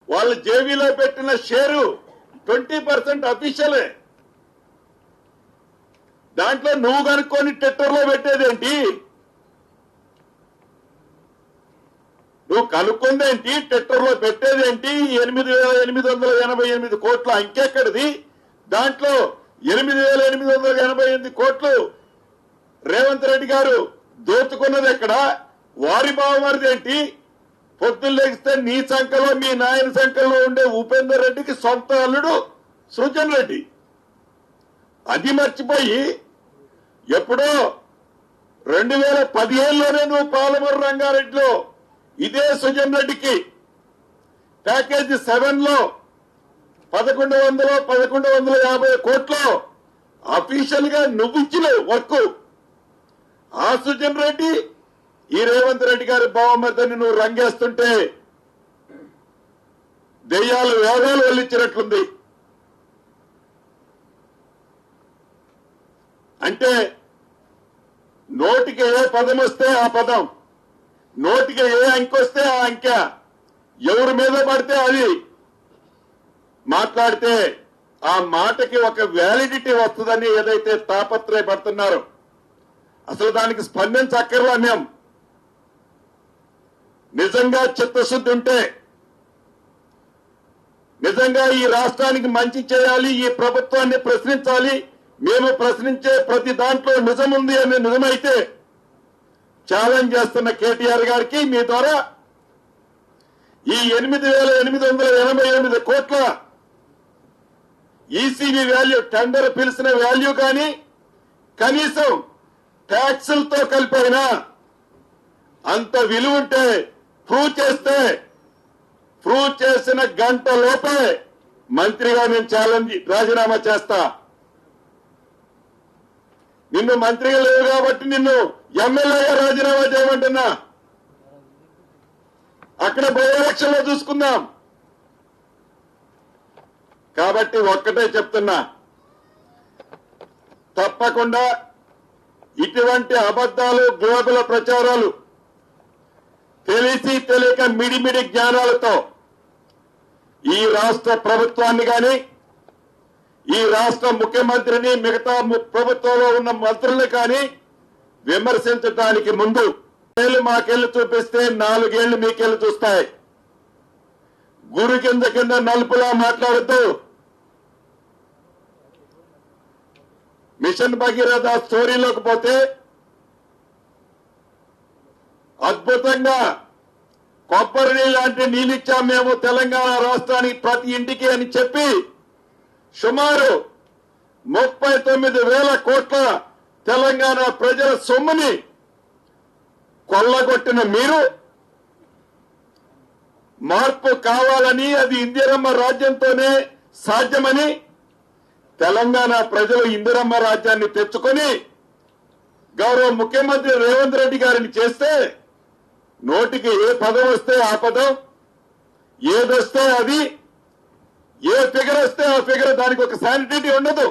వాళ్ళ జేబీలో పెట్టిన షేరు 20% అఫీషియలే. దాంట్లో నువ్వు కనుక్కొని ట్విట్టర్లో పెట్టేదేంటి? నువ్వు కనుక్కుందేంటి? ట్విట్టర్లో పెట్టేదేంటి? 8,888 కోట్ల అంకెక్కడిది? దాంట్లో 8,888 కోట్లు రేవంత్ రెడ్డి గారు దోచుకున్నది ఎక్కడ? వారి బావమరిదేంటి? పొద్దున్న లేస్తే నీ సంఖ్యలో మీ నాయన సంఖ్యలో ఉండే ఉపేందర్ రెడ్డికి సొంత అల్లుడు సృజన్ రెడ్డి. అది మర్చిపోయి ఎప్పుడో 2015లోనే నువ్వు పాలమూరు రంగారెడ్డిలో ఇదే సుజన్ రెడ్డికి ప్యాకేజీ 7 లో 1150 కోట్లు అఫీషియల్ గా నువ్వు ఇచ్చిన వర్క్. ఆ సుజన్ రెడ్డి ఈ రేవంత్ రెడ్డి గారి బావమరిదని నువ్వు రంగేస్తుంటే దెయ్యాలు వేదాలు వల్లించినట్లుంది. అంటే నోటికి ఏ పదం వస్తే ఆ పదం, నోటికి ఏ అంకె వస్తే ఆ అంకె, ఎవరి మీద పడితే అది మాట్లాడితే ఆ మాటకి ఒక వ్యాలిడిటీ వస్తుందని ఏదైతే తాపత్రయపడుతున్నారో అసలు దానికి స్పందించక్కర్లా. మేము నిజంగా చిత్తశుద్ధి ఉంటే, నిజంగా ఈ రాష్ట్రానికి మంచి చేయాలి, ఈ ప్రభుత్వాన్ని ప్రశ్నించాలి, మేము ప్రశ్నించే ప్రతి దాంట్లో నిజం ఉంది అని నిజమైతే ఛాలెంజ్ చేస్తున్న కేటీఆర్ గారికి మీ ద్వారా ఈ 8,888 కోట్ల ఈసీబీ వాల్యూ, టెండర్ పిలిచిన వాల్యూ కానీ కనీసం ట్యాక్సులతో కలిపైనా అంత విలువ ఉంటే ప్రూవ్ చేసిన గంట లోపే మంత్రిగా నేను రాజీనామా చేస్తా. నిన్ను మంత్రిగా లేవు కాబట్టి నిన్ను ఎమ్మెల్యేగా రాజీనామా చేయమంటున్నా. అక్కడ బై ఎలక్షన్ లో చూసుకుందాం. కాబట్టి ఒక్కటే చెప్తున్నా, తప్పకుండా ఇటువంటి అబద్దాలు, గ్లోబల్ ప్రచారాలు తెలిసి తెలియక మిడిమిడి జ్ఞానాలతో ఈ రాష్ట్ర ప్రభుత్వాన్ని గాని, ఈ రాష్ట్ర ముఖ్యమంత్రిని, మిగతా ప్రభుత్వంలో ఉన్న మంత్రుల్ని కానీ విమర్శించడానికి ముందు ఏళ్ళు మాకెళ్ళి చూపిస్తే 4 ఏళ్లు మీకెళ్ళి చూస్తాయి. గురు కింద నలుపులా మాట్లాడుతూ మిషన్ భగీరథ స్టోరీలోకి పోతే అద్భుతంగా కొబ్బరి నీళ్ళు లాంటి నీళ్ళు ఇచ్చాం మేము తెలంగాణ రాష్ట్రానికి ప్రతి ఇంటికి అని చెప్పి సుమారు 39,000 కోట్ల తెలంగాణ ప్రజల సొమ్ముని కొల్లగొట్టిన మీరు మార్పు కావాలని, అది ఇందిరమ్మ రాజ్యంతోనే సాధ్యమని తెలంగాణ ప్రజలు ఇందిరమ్మ రాజ్యాన్ని తెచ్చుకొని గౌరవ ముఖ్యమంత్రి రేవంత్ రెడ్డి గారిని చేస్తే నోటికి ఏ పదం వస్తే ఆ పదం, ఏదొస్తే అది, ఏ ఫిగర్ వస్తే ఆ ఫిగర్, దానికి ఒక శానిటీ ఉండదు.